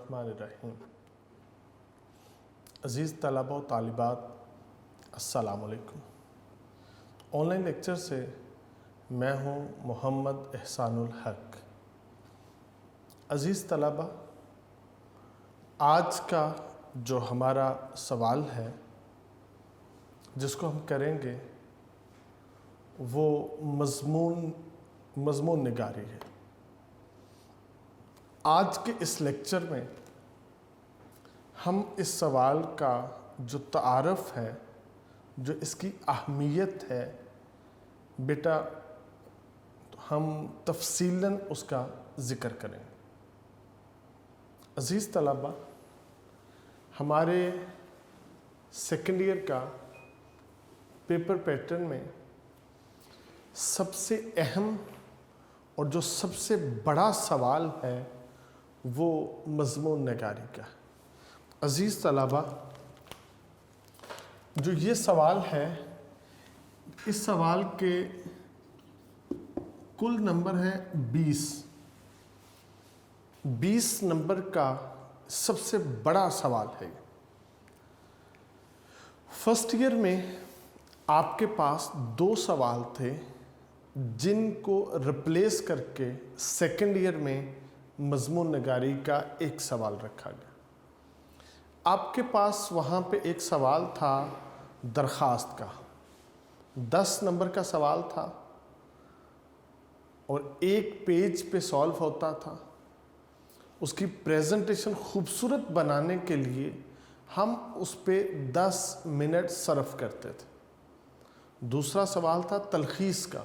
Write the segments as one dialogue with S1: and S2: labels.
S1: الرحمن الرحیم۔ عزیز طلبہ و طالبات، السلام علیکم۔ آن لائن لیکچر سے میں ہوں محمد احسان الحق۔ عزیز طلبہ، آج کا جو ہمارا سوال ہے جس کو ہم کریں گے وہ مضمون نگاری ہے۔ آج کے اس لیکچر میں ہم اس سوال کا جو تعارف ہے، جو اس کی اہمیت ہے، بیٹا ہم تفصیلاً اس کا ذکر کریں۔ عزیز طلبہ، ہمارے سیکنڈ ایئر کا پیپر پیٹرن میں سب سے اہم اور جو سب سے بڑا سوال ہے وہ مضمون نگاری کا۔ عزیز طلبہ، جو یہ سوال ہے، اس سوال کے کل نمبر ہیں 20 نمبر کا سب سے بڑا سوال ہے۔ فرسٹ ایئر میں آپ کے پاس 2 سوال تھے جن کو ریپلیس کر کے سیکنڈ ایئر میں مضمون نگاری کا ایک سوال رکھا گیا۔ آپ کے پاس وہاں پہ ایک سوال تھا درخواست کا، 10 نمبر کا سوال تھا اور 1 پیج پہ سالو ہوتا تھا۔ اس کی پریزنٹیشن خوبصورت بنانے کے لیے ہم اس پہ 10 منٹ صرف کرتے تھے۔ دوسرا سوال تھا تلخیص کا،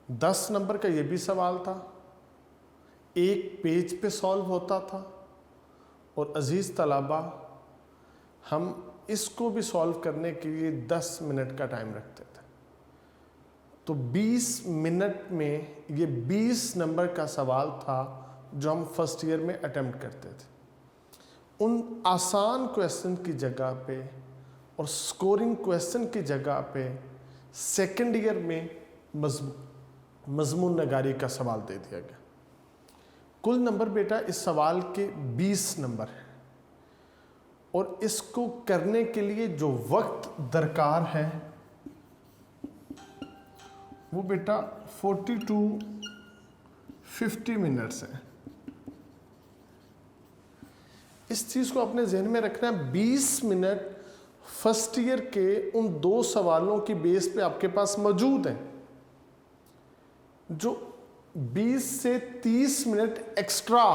S1: 10 نمبر کا یہ بھی سوال تھا، 1 پیج پہ سالو ہوتا تھا اور عزیز طلبہ ہم اس کو بھی سالو کرنے کے لیے 10 منٹ کا ٹائم رکھتے تھے۔ تو 20 منٹ میں یہ 20 نمبر کا سوال تھا جو ہم فرسٹ ایئر میں اٹیمپٹ کرتے تھے۔ ان آسان کویسچن کی جگہ پہ اور سکورنگ کویسچن کی جگہ پہ سیکنڈ ایئر میں مضمون نگاری کا سوال دے دیا گیا۔ کل نمبر بیٹا اس سوال کے 20 نمبر ہیں اور اس کو کرنے کے لیے جو وقت درکار ہے وہ بیٹا 40 to 50 منٹس ہے۔ اس چیز کو اپنے ذہن میں رکھنا ہے، 20 منٹ فرسٹ ایئر کے ان 2 سوالوں کی بیس پہ آپ کے پاس موجود ہیں۔ جو 20 سے 30 منٹ ایکسٹرا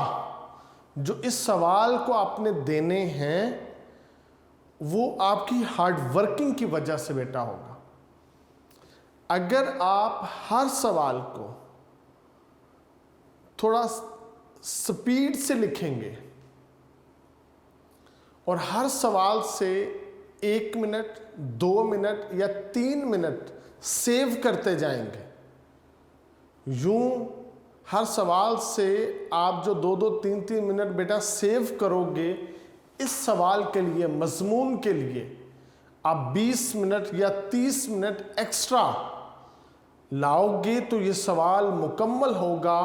S1: جو اس سوال کو آپ نے دینے ہیں وہ آپ کی ہارڈ ورکنگ کی وجہ سے بیٹا ہوگا۔ اگر آپ ہر سوال کو تھوڑا سپیڈ سے لکھیں گے اور ہر سوال سے 1 منٹ 2 منٹ یا 3 منٹ سیو کرتے جائیں گے، یوں ہر سوال سے آپ جو 2 3 منٹ بیٹا سیو کرو گے، اس سوال کے لیے مضمون کے لیے آپ 20 منٹ یا 30 منٹ ایکسٹرا لاؤ گے تو یہ سوال مکمل ہوگا،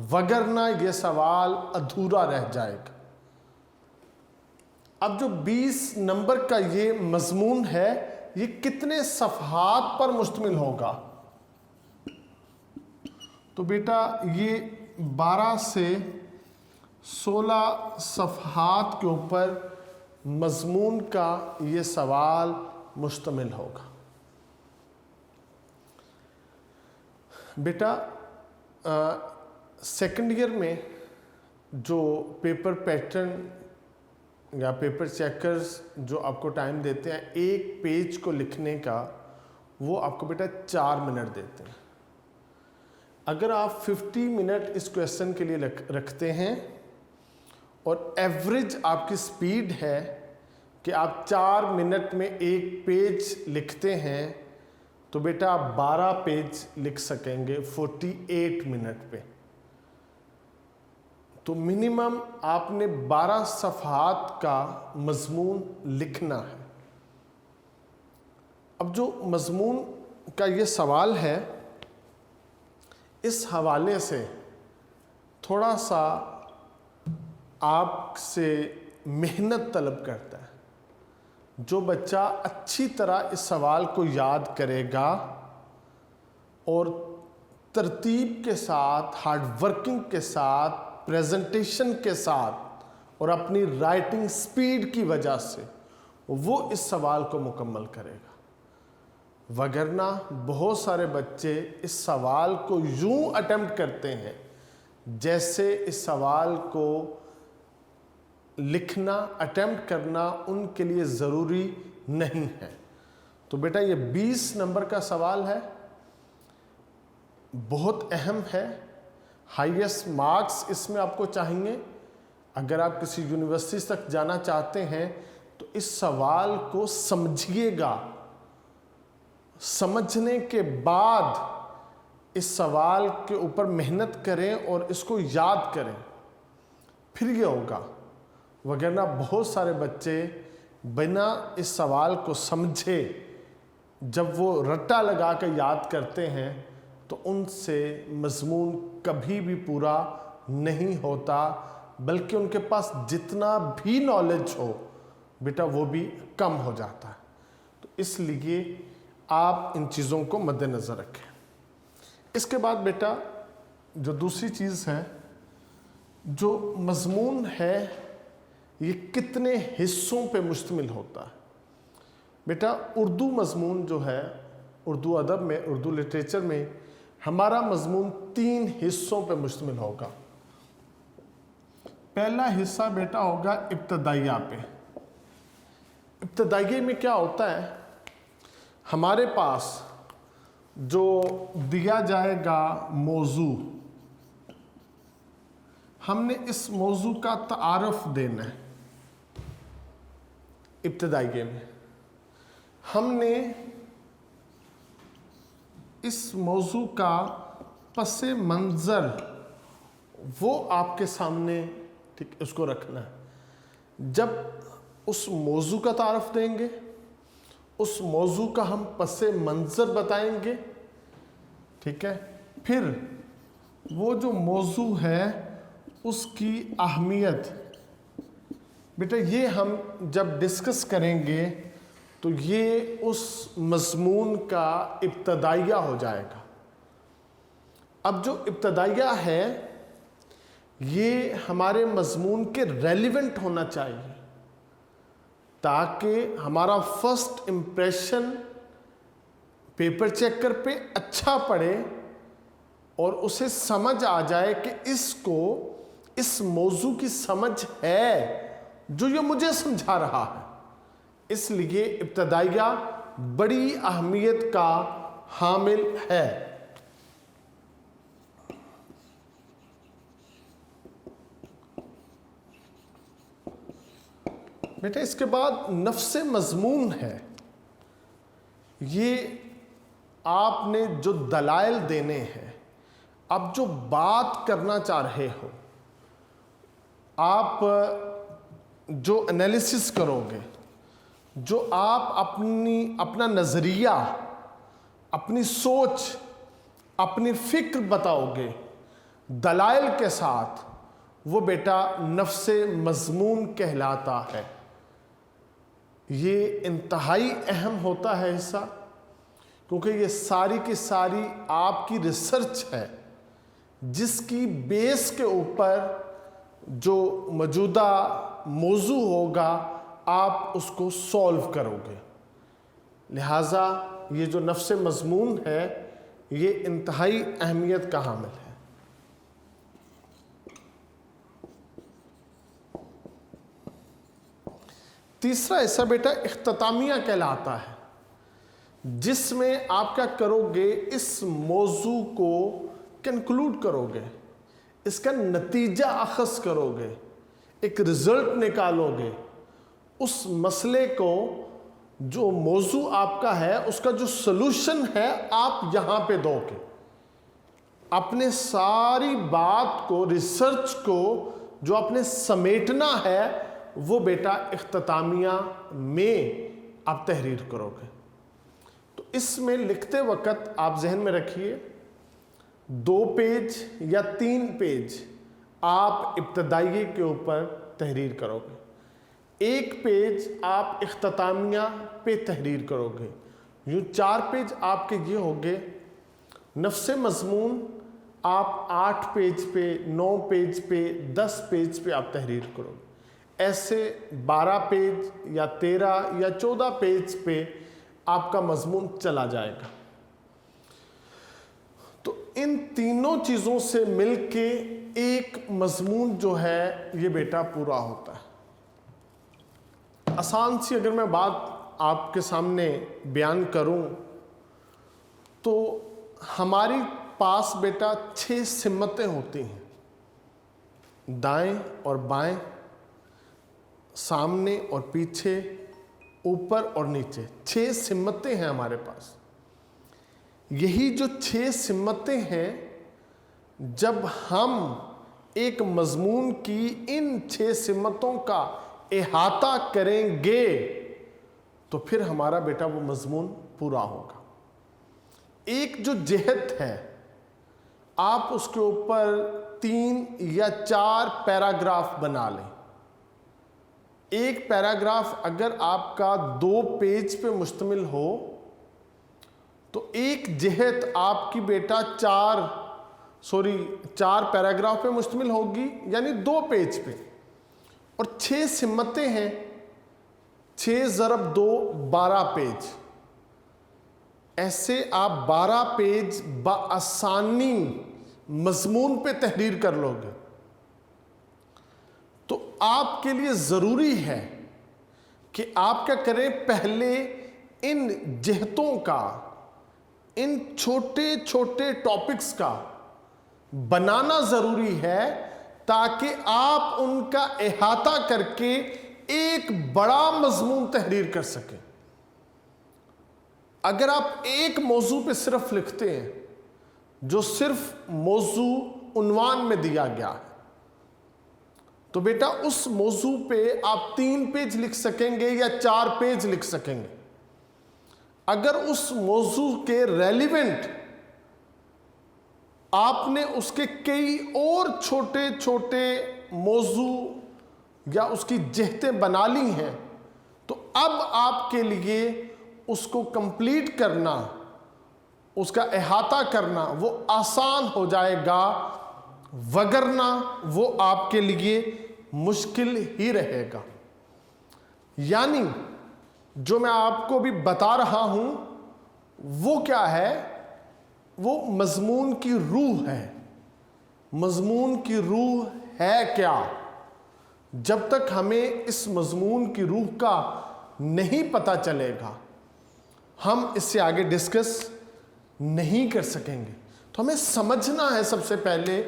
S1: وگرنہ یہ سوال ادھورا رہ جائے گا۔ اب جو 20 نمبر کا یہ مضمون ہے یہ کتنے صفحات پر مشتمل ہوگا؟ تو بیٹا یہ 12 سے 16 صفحات کے اوپر مضمون کا یہ سوال مشتمل ہوگا۔ بیٹا سیکنڈ ایئر میں جو پیپر پیٹرن یا پیپر چیکرز جو آپ کو ٹائم دیتے ہیں 1 پیج کو لکھنے کا، وہ آپ کو بیٹا 4 منٹ دیتے ہیں۔ اگر آپ 50 منٹ اس کویسچن کے لیے رکھتے ہیں اور ایوریج آپ کی سپیڈ ہے کہ آپ 4 منٹ میں 1 پیج لکھتے ہیں تو بیٹا آپ 12 پیج لکھ سکیں گے 48 منٹ پہ۔ تو منیمم آپ نے 12 صفحات کا مضمون لکھنا ہے۔ اب جو مضمون کا یہ سوال ہے، اس حوالے سے تھوڑا سا آپ سے محنت طلب کرتا ہے. جو بچہ اچھی طرح اس سوال کو یاد کرے گا اور ترتیب کے ساتھ، ہارڈ ورکنگ کے ساتھ، پریزنٹیشن کے ساتھ اور اپنی رائٹنگ سپیڈ کی وجہ سے وہ اس سوال کو مکمل کرے گا. وگرنہ بہت سارے بچے اس سوال کو یوں اٹیمپٹ کرتے ہیں جیسے اس سوال کو لکھنا، اٹیمپٹ کرنا ان کے لیے ضروری نہیں ہے. تو بیٹا یہ 20 نمبر کا سوال ہے، بہت اہم ہے. ہائیسٹ مارکس اس میں آپ کو چاہیے. اگر آپ کسی یونیورسٹی تک جانا چاہتے ہیں تو اس سوال کو سمجھیے گا. سمجھنے کے بعد اس سوال کے اوپر محنت کریں اور اس کو یاد کریں، پھر یہ ہوگا. وگرنہ بہت سارے بچے بنا اس سوال کو سمجھے جب وہ رٹا لگا کے یاد کرتے ہیں تو ان سے مضمون کبھی بھی پورا نہیں ہوتا، بلکہ ان کے پاس جتنا بھی نالج ہو بیٹا وہ بھی کم ہو جاتا ہے. تو اس لیے آپ ان چیزوں کو مد نظر رکھیں. اس کے بعد بیٹا جو دوسری چیز ہے، جو مضمون ہے یہ کتنے حصوں پہ مشتمل ہوتا ہے. بیٹا اردو مضمون جو ہے، اردو ادب میں، اردو لٹریچر میں ہمارا مضمون 3 حصوں پہ مشتمل ہوگا. پہلا حصہ بیٹا ہوگا ابتدائیہ پہ. ابتدائیہ میں کیا ہوتا ہے، ہمارے پاس جو دیا جائے گا موضوع، ہم نے اس موضوع کا تعارف دینا ہے. ابتدائیہ میں ہم نے اس موضوع کا پس منظر وہ آپ کے سامنے ٹھیک اس کو رکھنا ہے. جب اس موضوع کا تعارف دیں گے، اس موضوع کا ہم پس منظر بتائیں گے، ٹھیک ہے. پھر وہ جو موضوع ہے اس کی اہمیت بیٹا یہ ہم جب ڈسکس کریں گے تو یہ اس مضمون کا ابتدائیہ ہو جائے گا. اب جو ابتدائیہ ہے یہ ہمارے مضمون کے ریلیونٹ ہونا چاہیے تاکہ ہمارا فرسٹ امپریشن پیپر چیکر پہ اچھا پڑے اور اسے سمجھ آ جائے کہ اس کو اس موضوع کی سمجھ ہے جو یہ مجھے سمجھا رہا ہے. اس لیے ابتدائیہ بڑی اہمیت کا حامل ہے. بیٹا اس کے بعد نفس مضمون ہے. یہ آپ نے جو دلائل دینے ہیں، آپ جو بات کرنا چاہ رہے ہو، آپ جو انالیسس کرو گے، جو آپ اپنا نظریہ، اپنی سوچ، اپنی فکر بتاؤ گے دلائل کے ساتھ، وہ بیٹا نفس مضمون کہلاتا ہے. یہ انتہائی اہم ہوتا ہے حصہ، کیونکہ یہ ساری کی ساری آپ کی ریسرچ ہے جس کی بیس کے اوپر جو موجودہ موضوع ہوگا آپ اس کو سولو کرو گے. لہٰذا یہ جو نفس مضمون ہے یہ انتہائی اہمیت کا حامل ہے. تیسرا حصہ بیٹا اختتامیہ کہلاتا ہے، جس میں آپ کیا کرو گے، اس موضوع کو کنکلوڈ کرو گے، اس کا نتیجہ اخذ کرو گے، ایک رزلٹ نکالو گے. اس مسئلے کو جو موضوع آپ کا ہے اس کا جو سلوشن ہے آپ یہاں پہ دو گے. اپنے ساری بات کو، ریسرچ کو جو آپ نے سمیٹنا ہے وہ بیٹا اختتامیہ میں آپ تحریر کرو گے. تو اس میں لکھتے وقت آپ ذہن میں رکھیے 2 پیج یا 3 پیج آپ ابتدائیے کے اوپر تحریر کرو گے، 1 پیج آپ اختتامیہ پہ تحریر کرو گے، یوں 4 پیج آپ کے یہ ہوگے۔ نفس مضمون آپ 8 پیج پہ، 9 پیج پہ، 10 پیج پہ آپ تحریر کرو گے، ایسے 12 پیج یا 13 یا 14 پیج پہ آپ کا مضمون چلا جائے گا۔ تو ان تینوں چیزوں سے مل کے ایک مضمون جو ہے یہ بیٹا پورا ہوتا ہے۔ آسان سی اگر میں بات آپ کے سامنے بیان کروں تو ہماری پاس بیٹا 6 سمتیں ہوتی ہیں، دائیں اور بائیں، سامنے اور پیچھے، اوپر اور نیچے، 6 سمتیں ہیں ہمارے پاس۔ یہی جو 6 سمتیں ہیں، جب ہم ایک مضمون کی ان 6 سمتوں کا احاطہ کریں گے تو پھر ہمارا بیٹا وہ مضمون پورا ہوگا۔ ایک جو جہت ہے، آپ اس کے اوپر 3 یا 4 پیراگراف بنا لیں۔ ایک پیراگراف اگر آپ کا 2 پیج پہ مشتمل ہو تو ایک جہت آپ کی بیٹا 4 پیراگراف پہ مشتمل ہوگی، یعنی 2 پیج پہ، اور 6 سمتیں ہیں، 6 ضرب 2 12 پیج، ایسے آپ 12 پیج بآسانی مضمون پہ تحریر کر لو گے۔ تو آپ کے لیے ضروری ہے کہ آپ کیا کریں، پہلے ان جہتوں کا، ان چھوٹے چھوٹے ٹاپکس کا بنانا ضروری ہے تاکہ آپ ان کا احاطہ کر کے ایک بڑا مضمون تحریر کر سکیں۔ اگر آپ ایک موضوع پہ صرف لکھتے ہیں جو صرف موضوع عنوان میں دیا گیا ہے تو بیٹا اس موضوع پہ آپ 3 پیج لکھ سکیں گے یا 4 پیج لکھ سکیں گے۔ اگر اس موضوع کے ریلیونٹ آپ نے اس کے کئی اور چھوٹے چھوٹے موضوع یا اس کی جہتیں بنا لی ہیں تو اب آپ کے لیے اس کو کمپلیٹ کرنا، اس کا احاطہ کرنا وہ آسان ہو جائے گا، وگرنہ وہ آپ کے لیے مشکل ہی رہے گا۔ یعنی جو میں آپ کو بھی بتا رہا ہوں وہ کیا ہے، وہ مضمون کی روح ہے۔ مضمون کی روح ہے کیا؟ جب تک ہمیں اس مضمون کی روح کا نہیں پتہ چلے گا ہم اس سے آگے ڈسکس نہیں کر سکیں گے۔ تو ہمیں سمجھنا ہے سب سے پہلے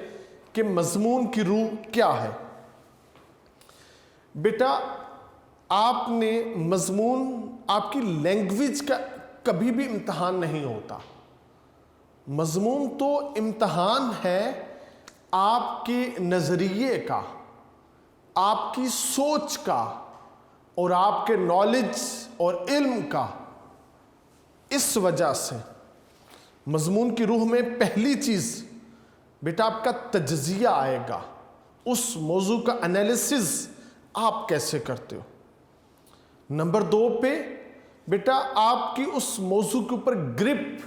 S1: کہ مضمون کی روح کیا ہے۔ بیٹا آپ نے مضمون، آپ کی لینگویج کا کبھی بھی امتحان نہیں ہوتا۔ مضمون تو امتحان ہے آپ کے نظریے کا، آپ کی سوچ کا اور آپ کے نالج اور علم کا۔ اس وجہ سے مضمون کی روح میں پہلی چیز بیٹا آپ کا تجزیہ آئے گا، اس موضوع کا انالیسز آپ کیسے کرتے ہو۔ نمبر 2 پہ بیٹا آپ کی اس موضوع کے اوپر گرپ،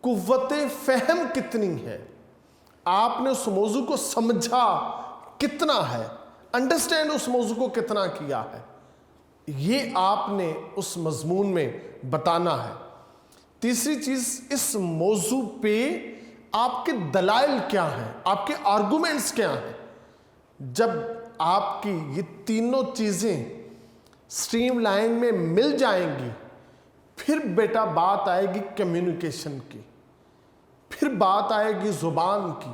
S1: قوت فہم کتنی ہے، آپ نے اس موضوع کو سمجھا کتنا ہے، انڈرسٹینڈ اس موضوع کو کتنا کیا ہے، یہ آپ نے اس مضمون میں بتانا ہے۔ تیسری چیز، اس موضوع پہ آپ کے دلائل کیا ہیں، آپ کے آرگومنٹس کیا ہیں۔ جب آپ کی یہ تینوں چیزیں سٹریم لائن میں مل جائیں گی پھر بیٹا بات آئے گی کمیونیکیشن کی، پھر بات آئے گی زبان کی،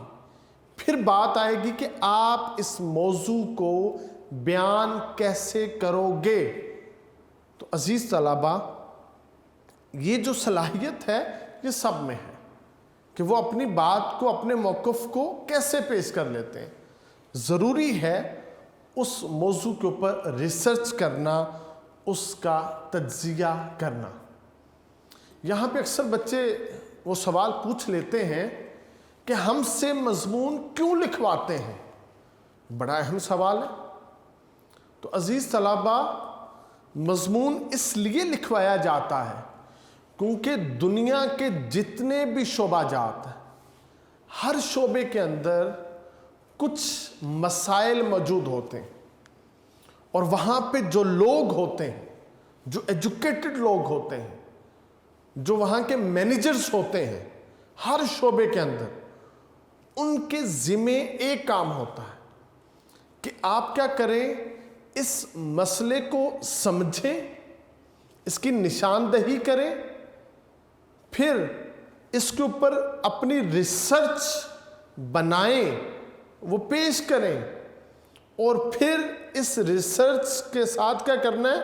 S1: پھر بات آئے گی کہ آپ اس موضوع کو بیان کیسے کرو گے۔ تو عزیز طلبہ، یہ جو صلاحیت ہے یہ سب میں ہے کہ وہ اپنی بات کو، اپنے موقف کو کیسے پیش کر لیتے ہیں۔ ضروری ہے اس موضوع کے اوپر ریسرچ کرنا، اس کا تجزیہ کرنا۔ یہاں پہ اکثر بچے وہ سوال پوچھ لیتے ہیں کہ ہم سے مضمون کیوں لکھواتے ہیں، بڑا اہم سوال ہے۔ تو عزیز طلبہ، مضمون اس لیے لکھوایا جاتا ہے کیونکہ دنیا کے جتنے بھی شعبہ جات ہیں، ہر شعبے کے اندر کچھ مسائل موجود ہوتے ہیں، اور وہاں پہ جو لوگ ہوتے ہیں، جو ایجوکیٹڈ لوگ ہوتے ہیں، جو وہاں کے مینیجرز ہوتے ہیں ہر شعبے کے اندر، ان کے ذمے ایک کام ہوتا ہے کہ آپ کیا کریں، اس مسئلے کو سمجھیں، اس کی نشاندہی کریں، پھر اس کے اوپر اپنی ریسرچ بنائیں، وہ پیش کریں، اور پھر اس ریسرچ کے ساتھ کیا کرنا ہے،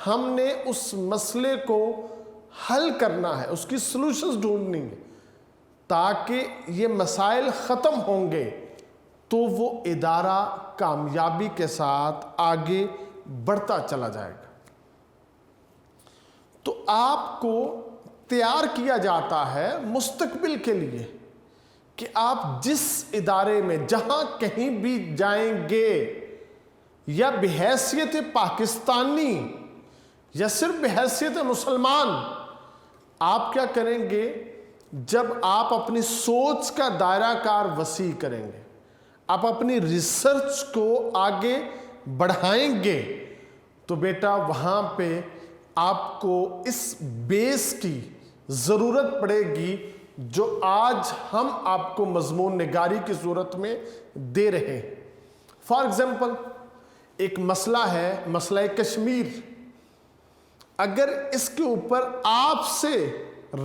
S1: ہم نے اس مسئلے کو حل کرنا ہے، اس کی سلوشنز ڈھونڈنی ہے، تاکہ یہ مسائل ختم ہوں گے تو وہ ادارہ کامیابی کے ساتھ آگے بڑھتا چلا جائے گا۔ تو آپ کو تیار کیا جاتا ہے مستقبل کے لیے کہ آپ جس ادارے میں جہاں کہیں بھی جائیں گے، یا بحیثیت پاکستانی یا صرف بحیثیت مسلمان، آپ کیا کریں گے، جب آپ اپنی سوچ کا دائرہ کار وسیع کریں گے، آپ اپنی ریسرچ کو آگے بڑھائیں گے، تو بیٹا وہاں پہ آپ کو اس بیس کی ضرورت پڑے گی جو آج ہم آپ کو مضمون نگاری کی صورت میں دے رہے ہیں۔ فار ایگزامپل، ایک مسئلہ ہے، مسئلہ کشمیر۔ اگر اس کے اوپر آپ سے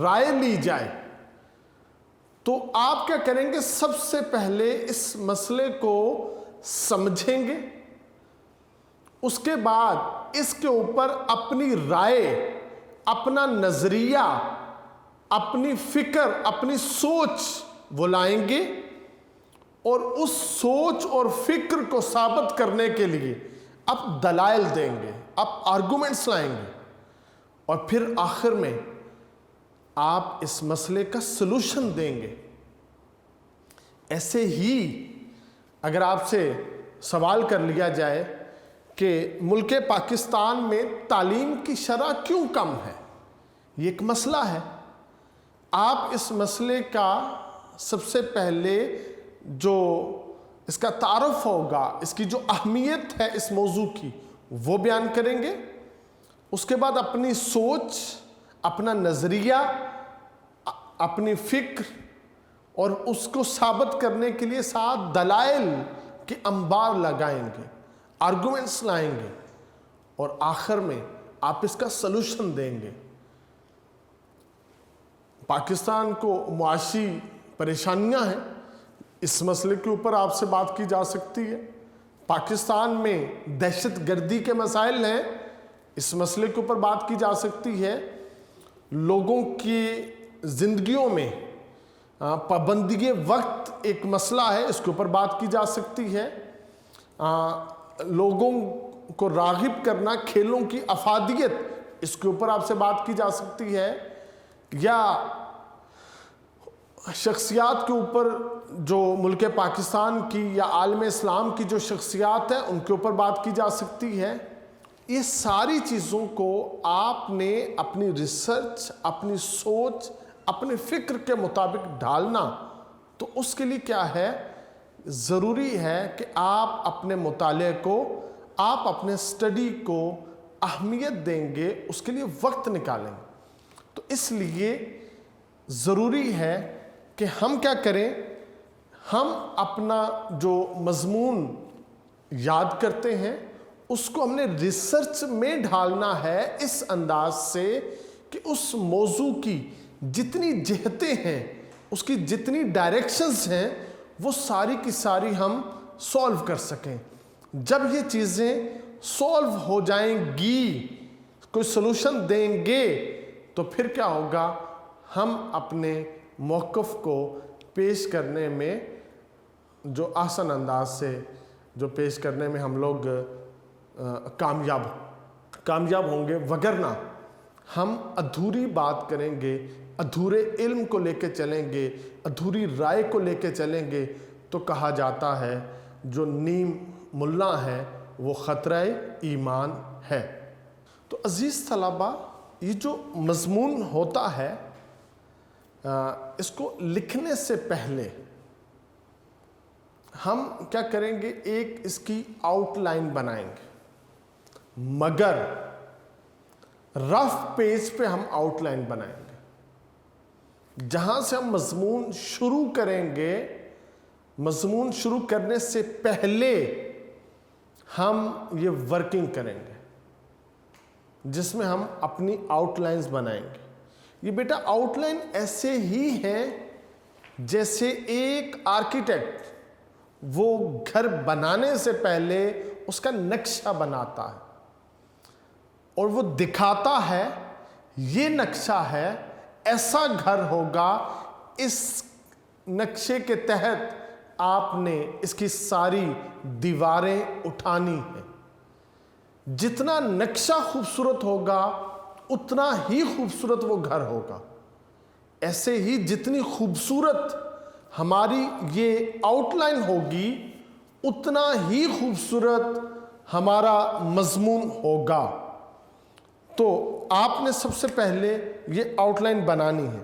S1: رائے لی جائے تو آپ کیا کریں گے، سب سے پہلے اس مسئلے کو سمجھیں گے، اس کے بعد اس کے اوپر اپنی رائے، اپنا نظریہ، اپنی فکر، اپنی سوچ وہ لائیں گے، اور اس سوچ اور فکر کو ثابت کرنے کے لیے آپ دلائل دیں گے، آپ آرگومنٹس لائیں گے، اور پھر آخر میں آپ اس مسئلے کا سلوشن دیں گے۔ ایسے ہی اگر آپ سے سوال کر لیا جائے کہ ملک پاکستان میں تعلیم کی شرح کیوں کم ہے، یہ ایک مسئلہ ہے، آپ اس مسئلے کا سب سے پہلے جو اس کا تعارف ہوگا، اس کی جو اہمیت ہے اس موضوع کی، وہ بیان کریں گے۔ اس کے بعد اپنی سوچ، اپنا نظریہ، اپنی فکر، اور اس کو ثابت کرنے کے لیے ساتھ دلائل کے انبار لگائیں گے، آرگومنٹس لائیں گے، اور آخر میں آپ اس کا سلوشن دیں گے۔ پاکستان کو معاشی پریشانیاں ہیں، اس مسئلے کے اوپر آپ سے بات کی جا سکتی ہے۔ پاکستان میں دہشت گردی کے مسائل ہیں، اس مسئلے کے اوپر بات کی جا سکتی ہے۔ لوگوں کی زندگیوں میں پابندی وقت ایک مسئلہ ہے، اس کے اوپر بات کی جا سکتی ہے۔ لوگوں کو راغب کرنا، کھیلوں کی افادیت، اس کے اوپر آپ سے بات کی جا سکتی ہے، یا شخصیات کے اوپر جو ملک پاکستان کی یا عالم اسلام کی جو شخصیات ہیں ان کے اوپر بات کی جا سکتی ہے۔ یہ ساری چیزوں کو آپ نے اپنی ریسرچ، اپنی سوچ، اپنے فکر کے مطابق ڈھالنا، تو اس کے لیے کیا ہے، ضروری ہے کہ آپ اپنے مطالعے کو، آپ اپنے اسٹڈی کو اہمیت دیں گے، اس کے لیے وقت نکالیں گے۔ تو اس لیے ضروری ہے کہ ہم کیا کریں، ہم اپنا جو مضمون یاد کرتے ہیں اس کو ہم نے ریسرچ میں ڈھالنا ہے، اس انداز سے کہ اس موضوع کی جتنی جہتیں ہیں، اس کی جتنی ڈائریکشنز ہیں، وہ ساری کی ساری ہم سولو کر سکیں۔ جب یہ چیزیں سولو ہو جائیں گی، کوئی سلوشن دیں گے، تو پھر کیا ہوگا، ہم اپنے موقف کو پیش کرنے میں جو آسان انداز سے جو پیش کرنے میں ہم لوگ کامیاب ہوں گے، وگرنہ ہم ادھوری بات کریں گے، ادھورے علم کو لے کے چلیں گے، ادھوری رائے کو لے کے چلیں گے، تو کہا جاتا ہے جو نیم ملا ہے وہ خطرہ ایمان ہے۔ تو عزیز طلبہ، یہ جو مضمون ہوتا ہے اس کو لکھنے سے پہلے ہم کیا کریں گے، ایک اس کی آؤٹ لائن بنائیں گے، مگر رف پیج پہ ہم آؤٹ لائن بنائیں گے۔ جہاں سے ہم مضمون شروع کریں گے، مضمون شروع کرنے سے پہلے ہم یہ ورکنگ کریں گے جس میں ہم اپنی آؤٹ لائنز بنائیں گے۔ یہ بیٹا آؤٹ لائن ایسے ہی ہے جیسے ایک آرکیٹیکٹ وہ گھر بنانے سے پہلے اس کا نقشہ بناتا ہے اور وہ دکھاتا ہے یہ نقشہ ہے، ایسا گھر ہوگا، اس نقشے کے تحت آپ نے اس کی ساری دیواریں اٹھانی ہیں۔ جتنا نقشہ خوبصورت ہوگا اتنا ہی خوبصورت وہ گھر ہوگا۔ ایسے ہی جتنی خوبصورت ہماری یہ آؤٹ لائن ہوگی اتنا ہی خوبصورت ہمارا مضمون ہوگا۔ تو آپ نے سب سے پہلے یہ آؤٹ لائن بنانی ہے۔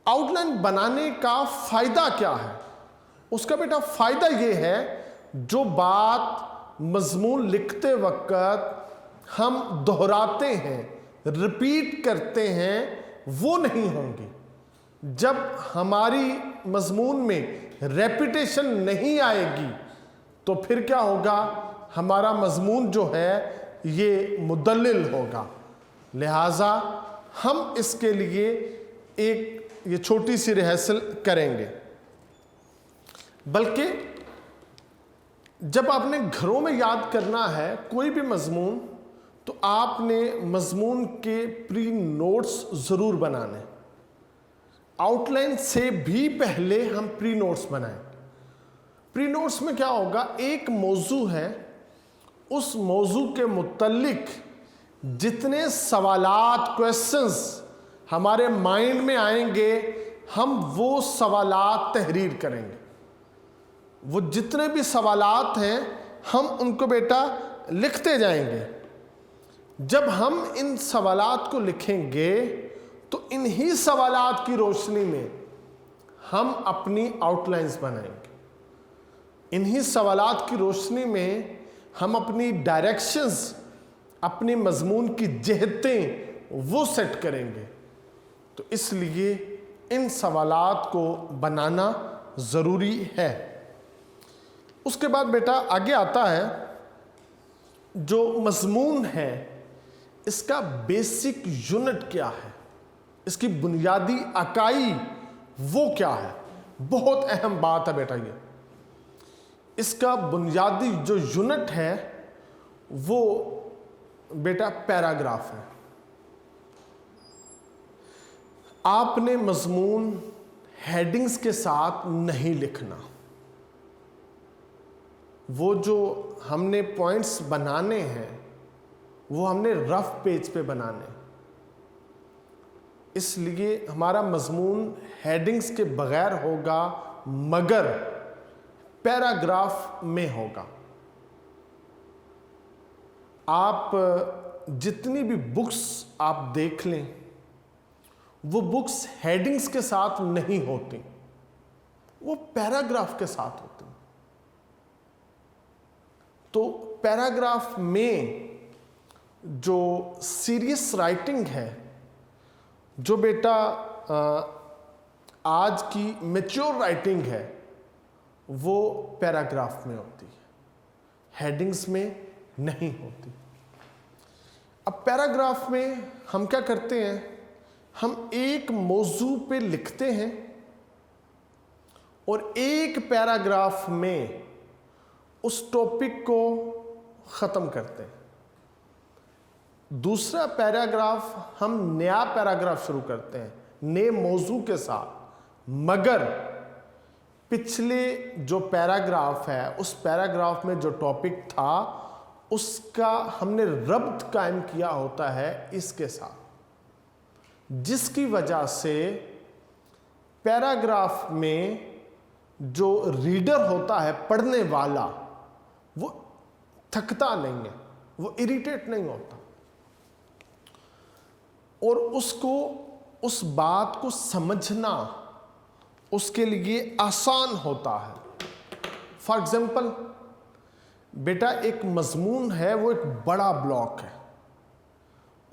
S1: آؤٹ لائن بنانے کا فائدہ کیا ہے؟ اس کا بیٹا فائدہ یہ ہے، جو بات مضمون لکھتے وقت ہم دہراتے ہیں، ریپیٹ کرتے ہیں، وہ نہیں ہوں گی۔ جب ہماری مضمون میں ریپیٹیشن نہیں آئے گی تو پھر کیا ہوگا، ہمارا مضمون جو ہے یہ مدلل ہوگا۔ لہٰذا ہم اس کے لیے ایک یہ چھوٹی سی ریہرسل کریں گے۔ بلکہ جب آپ نے گھروں میں یاد کرنا ہے کوئی بھی مضمون، تو آپ نے مضمون کے پری نوٹس ضرور بنانے۔ آؤٹ لائن سے بھی پہلے ہم پری نوٹس بنائیں۔ پری نوٹس میں کیا ہوگا، ایک موضوع ہے، اس موضوع کے متعلق جتنے سوالات، کویسچنز ہمارے مائنڈ میں آئیں گے، ہم وہ سوالات تحریر کریں گے۔ وہ جتنے بھی سوالات ہیں ہم ان کو بیٹا لکھتے جائیں گے۔ جب ہم ان سوالات کو لکھیں گے تو انہی سوالات کی روشنی میں ہم اپنی آؤٹ لائنز بنائیں گے۔ انہی سوالات کی روشنی میں ہم اپنی ڈائریکشنز، اپنی مضمون کی جہتیں وہ سیٹ کریں گے۔ تو اس لیے ان سوالات کو بنانا ضروری ہے۔ اس کے بعد بیٹا آگے آتا ہے، جو مضمون ہے اس کا بیسک یونٹ کیا ہے، اس کی بنیادی اکائی وہ کیا ہے۔ بہت اہم بات ہے بیٹا یہ۔ اس کا بنیادی جو یونٹ ہے وہ بیٹا پیراگراف ہے۔ آپ نے مضمون ہیڈنگز کے ساتھ نہیں لکھنا۔ وہ جو ہم نے پوائنٹس بنانے ہیں وہ ہم نے رف پیج پہ بنانے۔ اس لیے ہمارا مضمون ہیڈنگز کے بغیر ہوگا مگر پیراگراف میں ہوگا۔ آپ جتنی بھی بکس آپ دیکھ لیں وہ بکس ہیڈنگز کے ساتھ نہیں ہوتی، وہ پیراگراف کے ساتھ ہوتی۔ تو پیراگراف میں جو سیریس رائٹنگ ہے، جو بیٹا آج کی میچور رائٹنگ ہے، وہ پیراگراف میں ہوتی ہے، ہیڈنگز میں نہیں ہوتی۔ اب پیراگراف میں ہم کیا کرتے ہیں، ہم ایک موضوع پہ لکھتے ہیں اور ایک پیراگراف میں اس ٹاپک کو ختم کرتے ہیں۔ دوسرا پیراگراف ہم نیا پیراگراف شروع کرتے ہیں نئے موضوع کے ساتھ، مگر پچھلے جو پیراگراف ہے اس پیراگراف میں جو ٹاپک تھا اس کا ہم نے ربط قائم کیا ہوتا ہے اس کے ساتھ، جس کی وجہ سے پیراگراف میں جو ریڈر ہوتا ہے، پڑھنے والا، وہ تھکتا نہیں ہے، وہ اریٹیٹ نہیں ہوتا، اور اس کو اس بات کو سمجھنا اس کے لیے آسان ہوتا ہے۔ فار ایگزامپل بیٹا ایک مضمون ہے، وہ ایک بڑا بلاک ہے،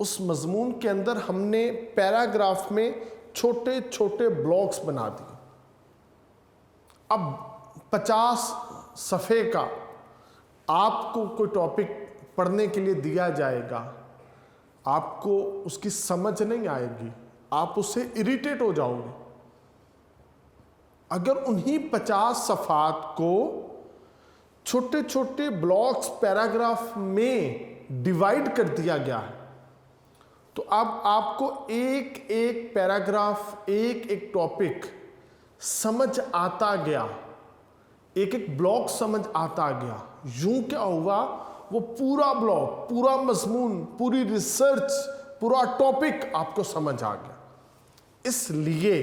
S1: اس مضمون کے اندر ہم نے پیراگراف میں چھوٹے چھوٹے بلاکس بنا دیے۔ اب 50 صفحے کا آپ کو کوئی ٹاپک پڑھنے کے لیے دیا جائے گا، آپ کو اس کی سمجھ نہیں آئے گی، آپ اس سے اریٹیٹ ہو جاؤ گے۔ اگر انہی 50 صفحات کو چھوٹے چھوٹے بلاکس پیراگراف میں ڈیوائیڈ کر دیا گیا ہے، تو اب آپ کو ایک ایک پیراگراف، ایک ایک ٹاپک سمجھ آتا گیا، ایک ایک بلاک سمجھ آتا گیا۔ یوں کیا ہوا، وہ پورا بلاک، پورا مضمون، پوری ریسرچ، پورا ٹاپک آپ کو سمجھ آ گیا۔ اس لیے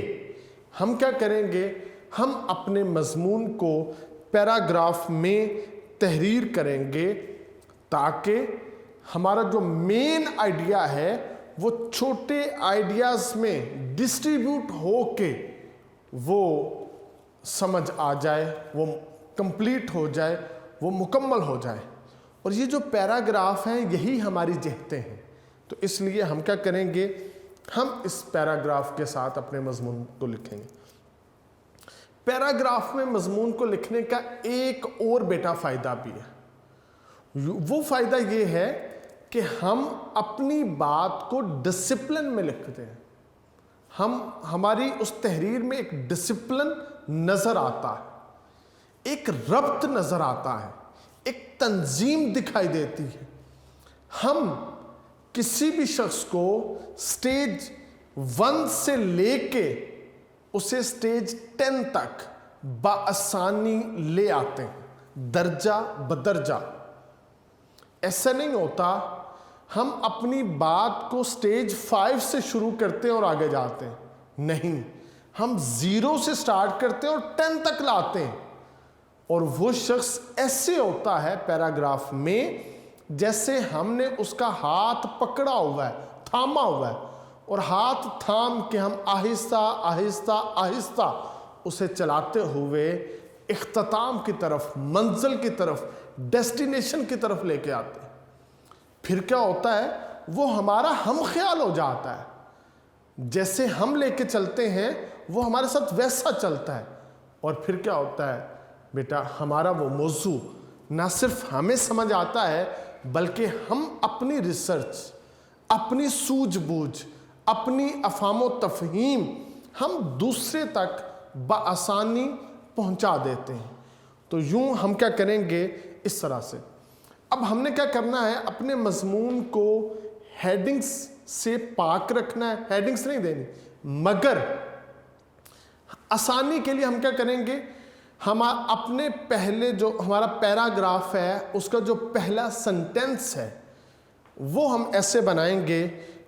S1: ہم کیا کریں گے، ہم اپنے مضمون کو پیراگراف میں تحریر کریں گے تاکہ ہمارا جو مین آئیڈیا ہے وہ چھوٹے آئیڈیاز میں ڈسٹریبیوٹ ہو کے وہ سمجھ آ جائے، وہ کمپلیٹ ہو جائے، وہ مکمل ہو جائے۔ اور یہ جو پیراگراف ہیں یہی ہماری جہتیں ہیں، تو اس لیے ہم کیا کریں گے، ہم اس پیراگراف کے ساتھ اپنے مضمون کو لکھیں گے۔ پیراگراف میں مضمون کو لکھنے کا ایک اور بیٹا فائدہ بھی ہے، وہ فائدہ یہ ہے کہ ہم اپنی بات کو ڈسپلن میں لکھتے ہیں، ہماری اس تحریر میں ایک ڈسپلن نظر آتا ہے، ایک ربط نظر آتا ہے، ایک تنظیم دکھائی دیتی ہے۔ ہم کسی بھی شخص کو سٹیج 1 سے لے کے اسے سٹیج 10 تک بآسانی لے آتے ہیں، درجہ بدرجہ۔ ایسا نہیں ہوتا ہم اپنی بات کو سٹیج 5 سے شروع کرتے ہیں اور آگے جاتے ہیں، نہیں، ہم 0 سے سٹارٹ کرتے ہیں اور 10 تک لاتے ہیں۔ اور وہ شخص ایسے ہوتا ہے پیراگراف میں جیسے ہم نے اس کا ہاتھ پکڑا ہوا ہے، تھاما ہوا ہے، اور ہاتھ تھام کے ہم آہستہ آہستہ آہستہ اسے چلاتے ہوئے اختتام کی طرف، منزل کی طرف، ڈیسٹینیشن کی طرف لے کے آتے ہیں۔ پھر کیا ہوتا ہے، وہ ہمارا ہم خیال ہو جاتا ہے، جیسے ہم لے کے چلتے ہیں وہ ہمارے ساتھ ویسا چلتا ہے۔ اور پھر کیا ہوتا ہے بیٹا، ہمارا وہ موضوع نہ صرف ہمیں سمجھ آتا ہے بلکہ ہم اپنی ریسرچ، اپنی سوجھ بوجھ، اپنی افہام و تفہیم ہم دوسرے تک بآسانی پہنچا دیتے ہیں۔ تو یوں ہم کیا کریں گے، اس طرح سے۔ اب ہم نے کیا کرنا ہے، اپنے مضمون کو ہیڈنگز سے پاک رکھنا ہے، ہیڈنگز نہیں دینی، مگر آسانی کے لیے ہم کیا کریں گے، ہم اپنے پہلے جو ہمارا پیراگراف ہے اس کا جو پہلا سنٹینس ہے وہ ہم ایسے بنائیں گے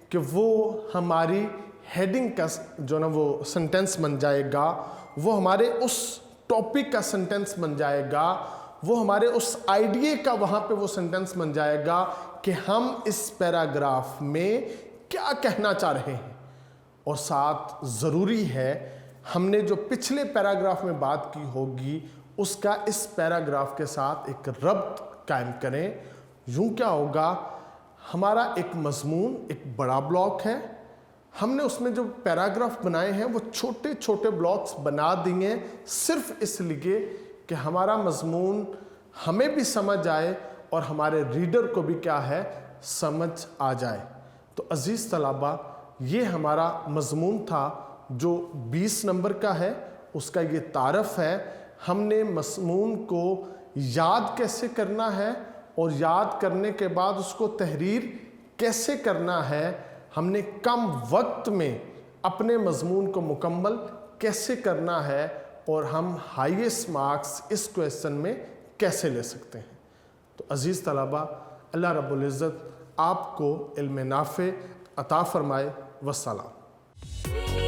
S1: کہ وہ ہماری ہیڈنگ کا جو نا وہ سنٹینس بن جائے گا، وہ ہمارے اس ٹاپک کا سنٹینس بن جائے گا، وہ ہمارے اس آئیڈیے کا وہاں پہ وہ سنٹینس بن جائے گا کہ ہم اس پیراگراف میں کیا کہنا چاہ رہے ہیں۔ اور ساتھ ضروری ہے ہم نے جو پچھلے پیراگراف میں بات کی ہوگی اس کا اس پیراگراف کے ساتھ ایک ربط قائم کریں۔ یوں کیا ہوگا، ہمارا ایک مضمون ایک بڑا بلاک ہے، ہم نے اس میں جو پیراگراف بنائے ہیں وہ چھوٹے چھوٹے بلاکس بنا دیے صرف اس لیے کہ ہمارا مضمون ہمیں بھی سمجھ آئے اور ہمارے ریڈر کو بھی کیا ہے، سمجھ آ جائے۔ تو عزیز طلبہ، یہ ہمارا مضمون تھا جو 20 نمبر کا ہے، اس کا یہ تعارف ہے۔ ہم نے مضمون کو یاد کیسے کرنا ہے اور یاد کرنے کے بعد اس کو تحریر کیسے کرنا ہے، ہم نے کم وقت میں اپنے مضمون کو مکمل کیسے کرنا ہے، اور ہم ہائیسٹ مارکس اس کویسچن میں کیسے لے سکتے ہیں۔ تو عزیز طلبہ، اللہ رب العزت آپ کو علم نافع عطا فرمائے۔ والسلام۔